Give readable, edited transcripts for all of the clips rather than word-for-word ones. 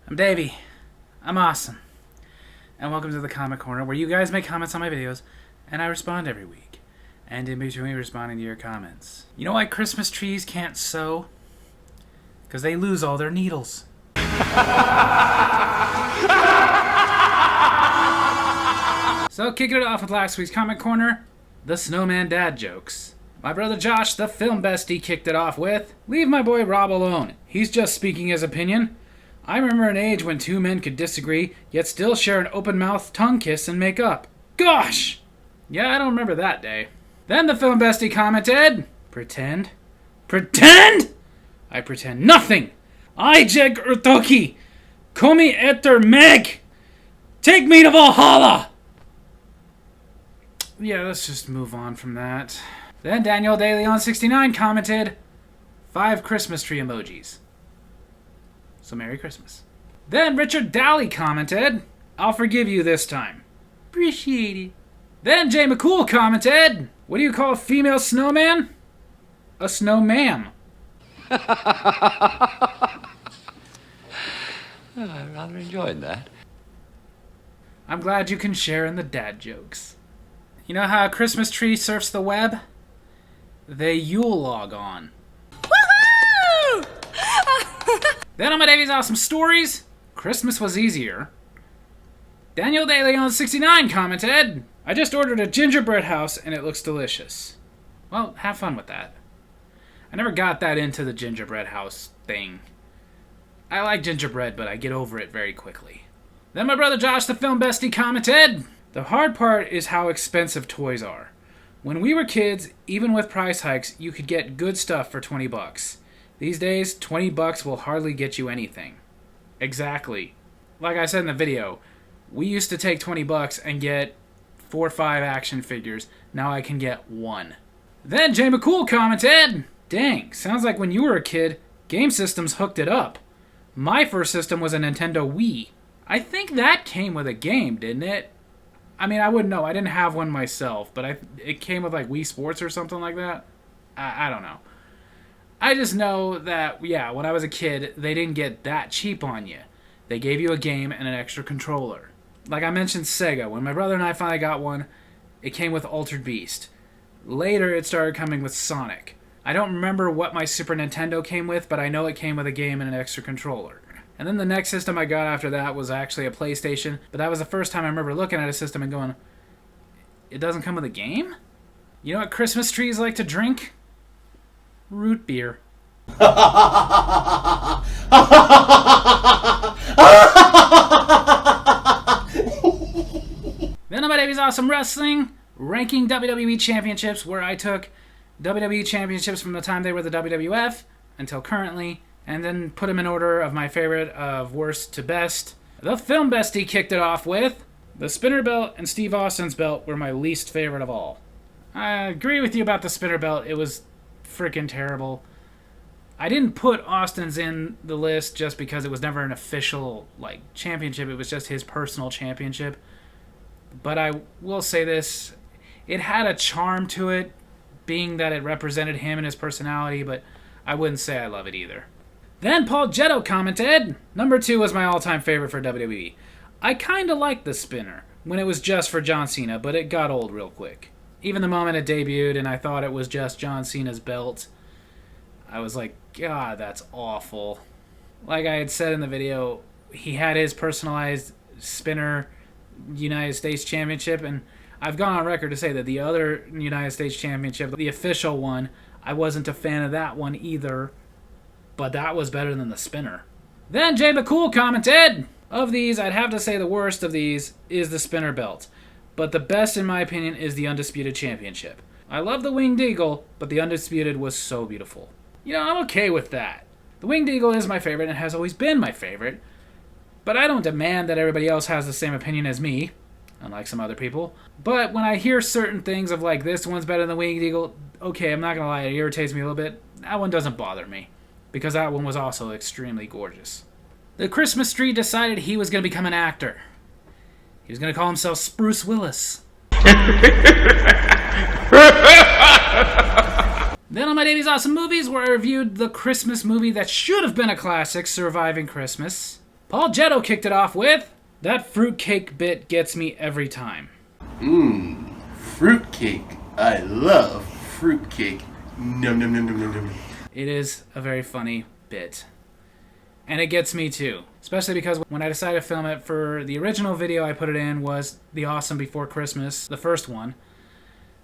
I'm Davey. I'm awesome. And welcome to the Comic Corner, where you guys make comments on my videos, and I respond every week. And in between responding to your comments. You know why Christmas trees can't sew? Because they lose all their needles. So, kicking it off with last week's Comic Corner, the Snowman Dad Jokes. My brother Josh, the film bestie, kicked it off with, "Leave my boy Rob alone. He's just speaking his opinion. I remember an age when two men could disagree, yet still share an open-mouthed tongue kiss and make up. Gosh! Yeah, I don't remember that day." Then the film bestie commented, "Pretend? Pretend? I pretend nothing. I jeg urtoki. Komi etter meg. Take me to Valhalla." Yeah, let's just move on from that. Then Daniel DeLeon69 commented, 5 Christmas tree emojis. So Merry Christmas. Then Richard Daly commented, "I'll forgive you this time. Appreciate it." Then Jay McCool commented, "What do you call a female snowman? A snowman." I rather enjoyed that. I'm glad you can share in the dad jokes. You know how a Christmas tree surfs the web? They Yule log on. Woohoo! Then on my Davy's Awesome Stories, Christmas was easier. Daniel DeLeon69 commented, "I just ordered a gingerbread house and it looks delicious." Well, have fun with that. I never got that into the gingerbread house thing. I like gingerbread, but I get over it very quickly. Then my brother Josh, the film bestie, commented, "The hard part is how expensive toys are. When we were kids, even with price hikes, you could get good stuff for $20. These days, $20 will hardly get you anything." Exactly. Like I said in the video, we used to take $20 and get 4 or 5 action figures. Now I can get 1. Then Jay McCool commented, "Dang, sounds like when you were a kid, Game Systems hooked it up. My first system was a Nintendo Wii. I think that came with a game, didn't it? I mean, I wouldn't know. I didn't have one myself, but it came with like Wii Sports or something like that. I don't know. I just know that, yeah, when I was a kid, they didn't get that cheap on you. They gave you a game and an extra controller. Like I mentioned Sega. When my brother and I finally got one, it came with Altered Beast. Later, it started coming with Sonic. I don't remember what my Super Nintendo came with, but I know it came with a game and an extra controller. And then the next system I got after that was actually a PlayStation, but that was the first time I remember looking at a system and going, it doesn't come with a game? You know what Christmas trees like to drink? Root beer. Then on my Davy's Awesome Wrestling, ranking WWE championships, where I took WWE championships from the time they were the WWF until currently, and then put them in order of my favorite of worst to best. The film bestie kicked it off with, the spinner belt and Steve Austin's belt were my least favorite of all. I agree with you about the spinner belt. It was freaking terrible. I didn't put Austin's in the list just because it was never an official championship. It was just his personal championship. But I will say this, it had a charm to it, being that it represented him and his personality, but I wouldn't say I love it either. Then Paul Jetto commented, "Number 2 was my all-time favorite for WWE. I kinda liked the spinner when it was just for John Cena, but it got old real quick. Even the moment it debuted and I thought it was just John Cena's belt, I was like, God, that's awful." Like I had said in the video, he had his personalized spinner United States Championship, and I've gone on record to say that the other United States Championship, the official one, I wasn't a fan of that one either, but that was better than the spinner. Then Jay McCool commented, "Of these, I'd have to say the worst of these is the spinner belt, but the best in my opinion is the Undisputed Championship. I love the Winged Eagle, but the Undisputed was so beautiful." You know, I'm okay with that. The Winged Eagle is my favorite and has always been my favorite, but I don't demand that everybody else has the same opinion as me, unlike some other people. But when I hear certain things of like, this one's better than the Winged Eagle, okay, I'm not gonna lie, it irritates me a little bit. That one doesn't bother me, because that one was also extremely gorgeous. The Christmas tree decided he was gonna become an actor. He was gonna call himself Spruce Willis. Then on my Davy's Awesome Movies, where I reviewed the Christmas movie that should have been a classic, Surviving Christmas. Paul Jetto kicked it off with, "That fruitcake bit gets me every time." Fruitcake. I love fruitcake. Num num num num num num. It is a very funny bit. And it gets me too. Especially because when I decided to film it for the original video I put it in was The Awesome Before Christmas, the first one.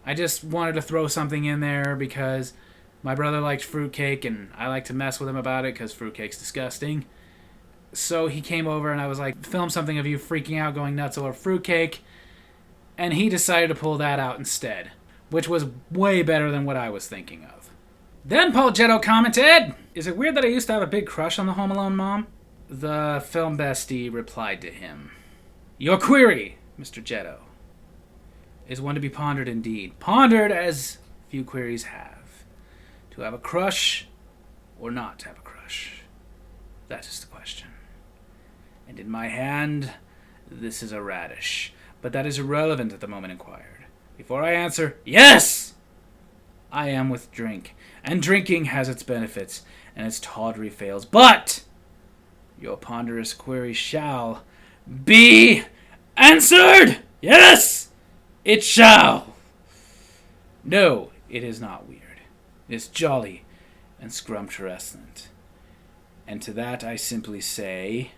I just wanted to throw something in there because my brother liked fruitcake and I like to mess with him about it because fruitcake's disgusting. So he came over and I was like, film something of you freaking out, going nuts over fruitcake. And he decided to pull that out instead, which was way better than what I was thinking of. Then Paul Jetto commented, "Is it weird that I used to have a big crush on the Home Alone mom?" The film bestie replied to him, "Your query, Mr. Jetto, is one to be pondered indeed. Pondered as few queries have. To have a crush or not to have a crush? That is the question. And in my hand, this is a radish. But that is irrelevant at the moment inquired. Before I answer, yes! I am with drink. And drinking has its benefits, and its tawdry fails. But your ponderous query shall be answered! Yes! It shall! No, it is not weird. It is jolly and scrumptious. And to that I simply say...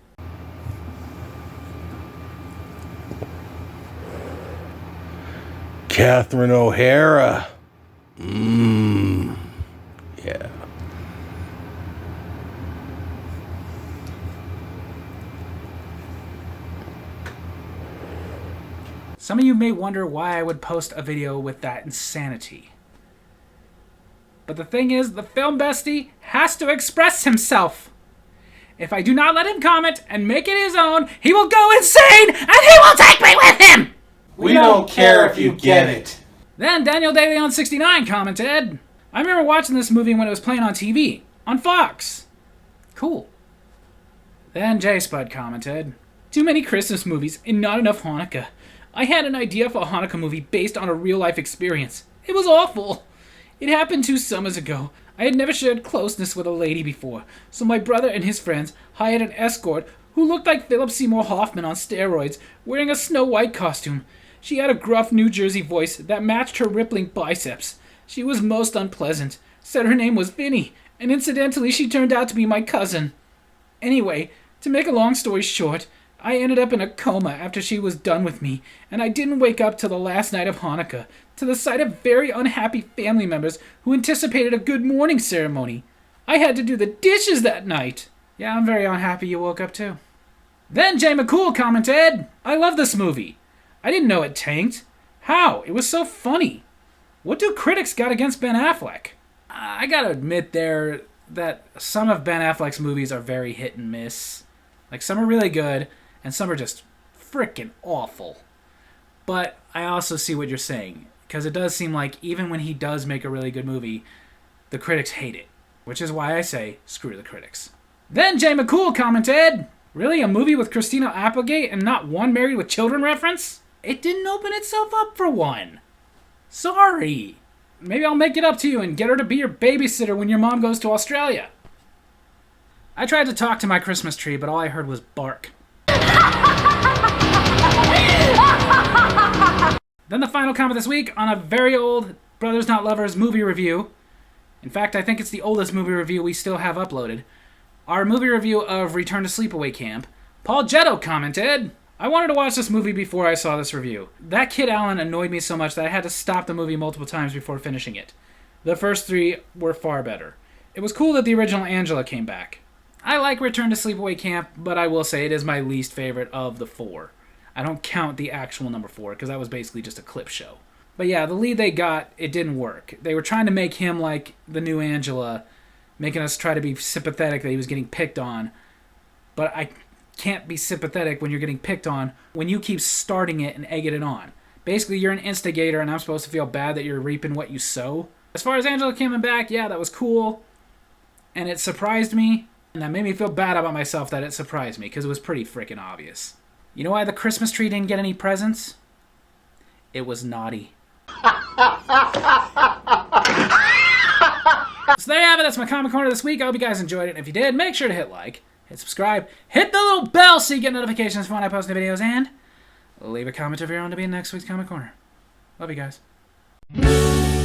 Catherine O'Hara. Yeah. Some of you may wonder why I would post a video with that insanity. But the thing is, the film bestie has to express himself. If I do not let him comment and make it his own, he will go insane and he will take me with him! We don't care if you get it. Then Daniel DeLeon69 commented, "I remember watching this movie when it was playing on TV, on Fox. Cool." Then J Spud commented, "Too many Christmas movies and not enough Hanukkah. I had an idea for a Hanukkah movie based on a real-life experience. It was awful. It happened 2 summers ago. I had never shared closeness with a lady before, so my brother and his friends hired an escort who looked like Philip Seymour Hoffman on steroids, wearing a Snow White costume. She had a gruff New Jersey voice that matched her rippling biceps. She was most unpleasant, said her name was Vinny, and incidentally she turned out to be my cousin. Anyway, to make a long story short, I ended up in a coma after she was done with me, and I didn't wake up till the last night of Hanukkah, to the sight of very unhappy family members who anticipated a good morning ceremony. I had to do the dishes that night." Yeah, I'm very unhappy you woke up too. Then Jay McCool commented, "I love this movie. I didn't know it tanked. How? It was so funny. What do critics got against Ben Affleck?" I gotta admit there that some of Ben Affleck's movies are very hit and miss. Like, some are really good, and some are just frickin' awful. But I also see what you're saying, because it does seem like even when he does make a really good movie, the critics hate it. Which is why I say, screw the critics. Then Jay McCool commented, "Really, a movie with Christina Applegate and not one Married with Children reference? It didn't open itself up for one. Sorry. Maybe I'll make it up to you and get her to be your babysitter when your mom goes to Australia." I tried to talk to my Christmas tree, but all I heard was bark. Then the final comment this week on a very old Brothers Not Lovers movie review. In fact, I think it's the oldest movie review we still have uploaded. Our movie review of Return to Sleepaway Camp. Paul Jetto commented, "I wanted to watch this movie before I saw this review. That kid Alan annoyed me so much that I had to stop the movie multiple times before finishing it. The first 3 were far better. It was cool that the original Angela came back. I like Return to Sleepaway Camp, but I will say it is my least favorite of the 4. I don't count the actual number 4, because that was basically just a clip show. But yeah, the lead they got, it didn't work. They were trying to make him like the new Angela, making us try to be sympathetic that he was getting picked on. But I can't be sympathetic when you're getting picked on when you keep starting it and egging it on. Basically, you're an instigator, and I'm supposed to feel bad that you're reaping what you sow. As far as Angela coming back, yeah, that was cool. And it surprised me. And that made me feel bad about myself that it surprised me, because it was pretty freaking obvious. You know why the Christmas tree didn't get any presents? It was naughty. So there you have it. That's my Comic Corner this week. I hope you guys enjoyed it. And if you did, make sure to hit like, hit subscribe, hit the little bell so you get notifications for when I post new videos, and leave a comment of your own to be in next week's Comic Corner. Love you guys.